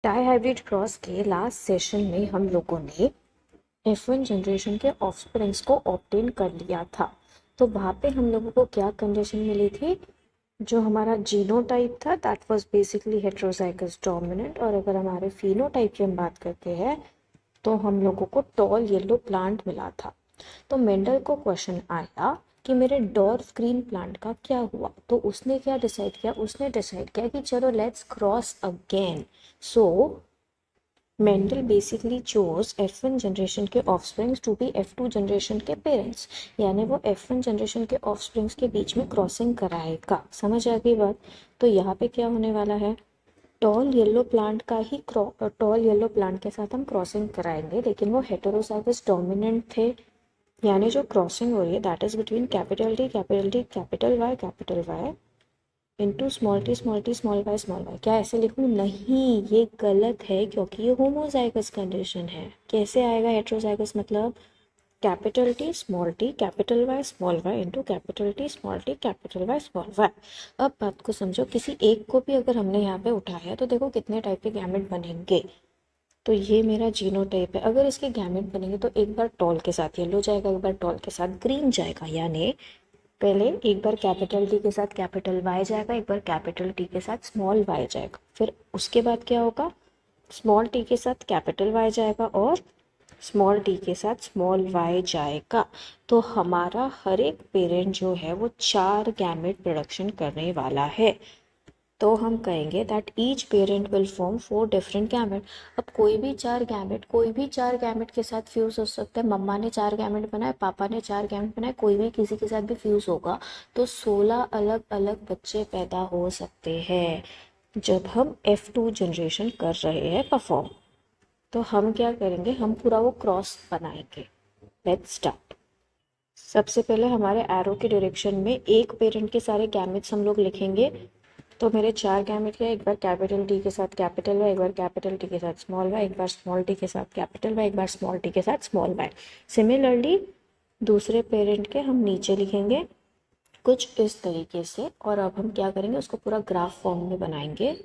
Die hybrid cross के last session में हम लोगों ने F1 जनरेशन के ऑफस्प्रिंग्स को ऑब्टेन कर लिया था। तो वहाँ पे हम लोगों को क्या कंडीशन मिली थी, जो हमारा जीनोटाइप था that was basically heterozygous dominant, और अगर हमारे फिनोटाइप की हम बात करते हैं तो हम लोगों को टॉल येलो प्लांट मिला था। तो मेंडल को क्वेश्चन आया कि मेरे डॉर्फ ग्रीन प्लांट का क्या हुआ। तो उसने क्या डिसाइड किया, उसने डिसाइड किया कि चलो let's cross again. So Mendel basically chose F1 generation के offsprings to be F2 generation के पेरेंट्स, यानी वो F1 जनरेशन के ऑफस्प्रिंग्स के बीच में क्रॉसिंग कराएगा। समझ आ गई बात? तो यहाँ पे क्या होने वाला है, टॉल येलो प्लांट का ही टॉल येलो प्लांट के साथ हम क्रॉसिंग कराएंगे, लेकिन वो हेटेरोजाइगस डोमिनेंट थे। यानी जो क्रॉसिंग हो रही है that is between capital T capital T capital Y into small T small T small Y. क्या ऐसे लिखूँ? नहीं, ये गलत है क्योंकि ये होमोजाइगस कंडीशन है। कैसे आएगा हेटेरोजाइगस? मतलब capital T capital Y small Y into capital T small T capital Y small Y. अब बात को समझो, किसी एक को भी अगर हमने यहाँ पे उठाया तो देखो कितने टाइप के गैमेट बनेंगे। तो ये मेरा जीनोटाइप है। अगर इसके गैमेट बनेंगे तो एक बार टॉल के साथ येलो जाएगा, एक बार टॉल के साथ ग्रीन जाएगा, यानी पहले एक बार कैपिटल टी के साथ कैपिटल वाई जाएगा, एक बार कैपिटल टी के साथ स्मॉल वाई जाएगा, फिर उसके बाद क्या होगा, स्मॉल टी के साथ कैपिटल वाई जाएगा और स्मॉल टी के साथ स्मॉल वाई जाएगा। तो हमारा हर एक पेरेंट जो है वो 4 गैमेट प्रोडक्शन करने वाला है। तो हम कहेंगे that each parent will form 4 different gamete. अब कोई भी 4 गैमेट के साथ फ्यूज हो सकता है। मम्मा ने 4 गैमेट बनाए, पापा ने 4 गैमेट बनाए, कोई भी किसी के साथ भी फ्यूज होगा तो 16 अलग अलग बच्चे पैदा हो सकते हैं जब हम F2 जनरेशन कर रहे हैं परफॉर्म। तो हम क्या करेंगे, हम पूरा वो क्रॉस बनाएंगे। Let's start. सबसे पहले हमारे एरो के डायरेक्शन में एक पेरेंट के सारे गैमेट्स हम लोग लिखेंगे। तो मेरे 4 गैमेट है, एक बार कैपिटल टी के साथ कैपिटल वाई, एक बार कैपिटल टी के साथ स्मॉल वाई, एक बार स्मॉल टी के साथ कैपिटल वाई, एक बार स्मॉल टी के साथ स्मॉल वाई। सिमिलरली दूसरे पेरेंट के हम नीचे लिखेंगे कुछ इस तरीके से, और अब हम क्या करेंगे, उसको पूरा ग्राफ फॉर्म में बनाएंगे।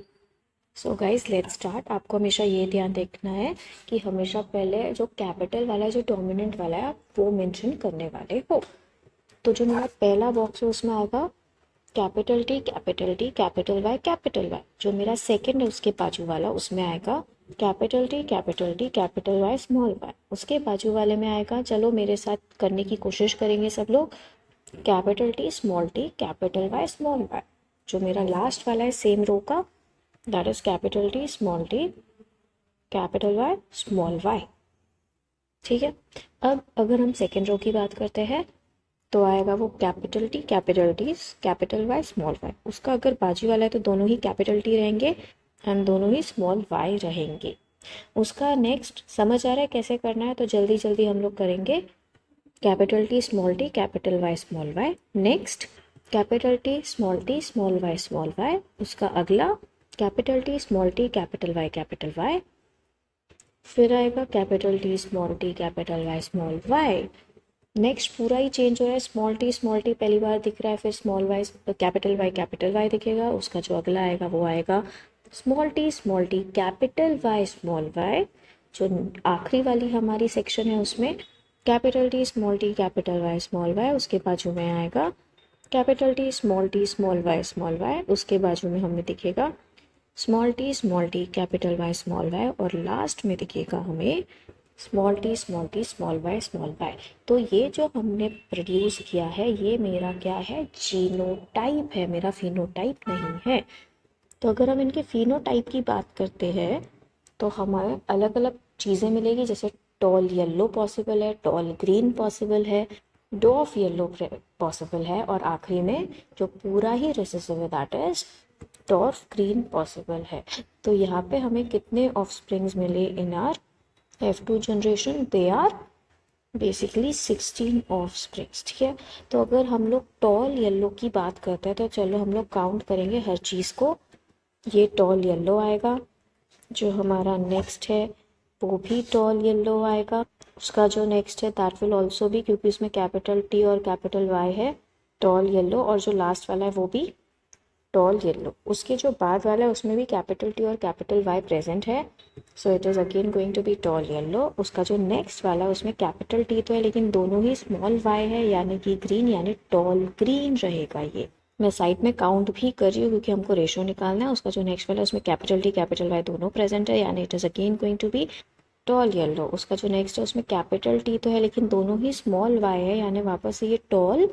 So guys let's start. आपको हमेशा ये ध्यान रखना है कि हमेशा पहले जो कैपिटल वाला है, जो डोमिनेंट वाला है, आप वो मेंशन करने वाले हो। तो जो मेरा पहला बॉक्स है उसमें आएगा कैपिटल टी कैपिटल वाई। जो मेरा सेकंड है उसके बाजू वाला, उसमें आएगा capital T capital Y small Y. उसके बाजू वाले में आएगा, चलो मेरे साथ करने की कोशिश करेंगे सब लोग, capital T capital Y small Y. जो मेरा लास्ट वाला है सेम रो का, that is capital T capital Y small Y. ठीक है। अब अगर हम सेकेंड रो की बात करते हैं तो आएगा वो capital T capital Y small Y. उसका अगर बाजू वाला है तो दोनों ही कैपिटल टी रहेंगे एंड दोनों ही स्मॉल वाई रहेंगे। उसका नेक्स्ट समझ आ रहा है कैसे करना है? तो जल्दी जल्दी हम लोग करेंगे। Capital T capital Y small Y. Next capital T small Y. उसका अगला कैपिटल टी कैपिटल वाई। फिर आएगा capital T capital Y small Y. Next पूरा ही चेंज हो रहा है, स्मॉल टी पहली बार दिख रहा है, फिर स्मॉल कैपिटल वाई दिखेगा। उसका जो अगला आएगा वो आएगा small T capital Y small Y. जो आखिरी वाली हमारी सेक्शन है उसमें capital T capital Y small Y. उसके बाजू में आएगा कैपिटल टी स्मॉल वाई। उसके बाजू में हमें दिखेगा small T capital Y small Y, और लास्ट में दिखेगा हमें स्मॉल टी स्मॉल वाई। तो ये जो हमने प्रोड्यूस किया है ये मेरा क्या है, जीनोटाइप है, मेरा फिनोटाइप नहीं है। तो अगर हम इनके फिनोटाइप की बात करते हैं तो हमें अलग अलग चीज़ें मिलेगी, जैसे टॉल येलो पॉसिबल है, टॉल ग्रीन पॉसिबल है, डॉफ येलो पॉसिबल है, और आखिरी में जो पूरा ही रिसेसिव है that is dwarf green possible है। तो यहाँ पे हमें कितने ऑफस्प्रिंग्स मिले in our F2 generation? They are basically 16 offsprings. ठीक है। तो अगर हम लोग टॉल येलो की बात करते हैं तो चलो हम लोग काउंट करेंगे हर चीज़ को। ये टॉल येलो आएगा, जो हमारा नेक्स्ट है वो भी टॉल येलो आएगा, उसका जो नेक्स्ट है दैट विल ऑल्सो भी, क्योंकि उसमें कैपिटल टी और कैपिटल वाई है, टॉल येलो, और जो लास्ट वाला है वो भी टॉल येलो। उसके जो बाद वाला है उसमें भी कैपिटल टी और कैपिटल वाई प्रेजेंट है, so it is again going to be tall yellow. उसका जो नेक्स्ट वाला है उसमें कैपिटल टी तो है लेकिन दोनों ही स्मॉल वाई है, यानी कि ग्रीन, यानी टॉल ग्रीन रहेगा ये। मैं साइड में काउंट भी कर रही हूँ क्योंकि हमको रेशो निकालना है। उसका जो नेक्स्ट वाला है उसमें कैपिटल टी कैपिटल वाई दोनों प्रेजेंट है, यानी it is again going to be tall yellow. उसका जो नेक्स्ट है उसमें कैपिटल टी तो है लेकिन दोनों ही स्मॉल वाई है, यानी वापस से ये टॉल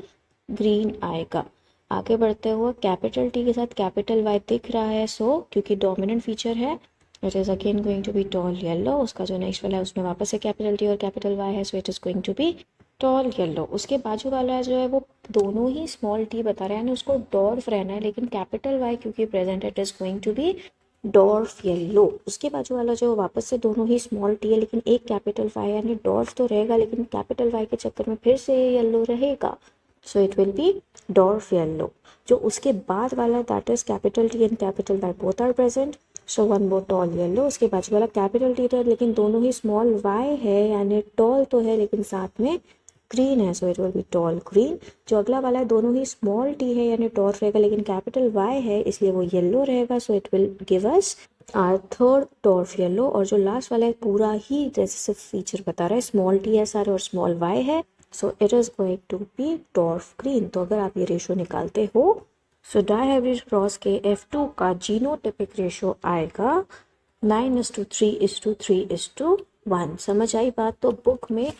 ग्रीन आएगा। आगे बढ़ते हुए कैपिटल टी के साथ कैपिटल वाई दिख रहा है, सो क्योंकि डोमिनेंट फीचर है it is again going to be tall yellow. उसका जो नेक्स्ट वाला है उसमें वापस से कैपिटल टी और कैपिटल वाई है, so it is going to be tall yellow. उसके बाजू वाला जो है वो दोनों ही स्मॉल टी बता रहा है, यानी उसको डॉर्फ रहना है, लेकिन कैपिटल वाई क्योंकि प्रेजेंट है it is going to be dwarf yellow. उसके बाजू वाला जो वापस से दोनों ही स्मॉल टी है लेकिन एक कैपिटल वाई, यानी डॉर्फ तो रहेगा लेकिन कैपिटल वाई के चक्कर में फिर से येलो रहेगा, so it will be dwarf yellow. जो उसके बाद वाला that is capital T and capital Y both are present, so one more tall yellow. उसके बाजू वाला कैपिटल टी है लेकिन दोनों ही स्मॉल वाई है, यानी टॉल तो है लेकिन साथ में ग्रीन है, so it will B toll green. जो अगला वाला है दोनों ही स्मॉल टी है यानी डॉर्फ रहेगा लेकिन कैपिटल वाई है इसलिए वो येलो रहेगा, so it will give us our third dwarf yellow. और जो लास्ट वाला है पूरा ही रेसेसिव फीचर बता रहा है, स्मॉल टी है सारे और स्मॉल वाई है, so it is going to be dwarf green. तो अगर आप ये रेशो निकालते हो सो डायहाइब्रिड क्रॉस के F2 का जीनोटिपिक रेशो आएगा 9:3:3:1। समझ आई बात? तो बुक में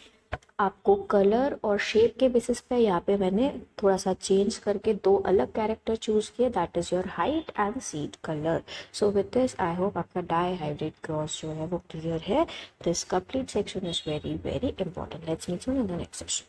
आपको कलर और शेप के बेसिस पे यहाँ पे मैंने थोड़ा सा चेंज करके दो अलग कैरेक्टर चूज़ किए, that is your height and seed colour. So with this I hope आपका डाई हाइब्रिड क्रॉस जो है वो क्लियर है। This complete section is very very important. Let's meet you in the next session.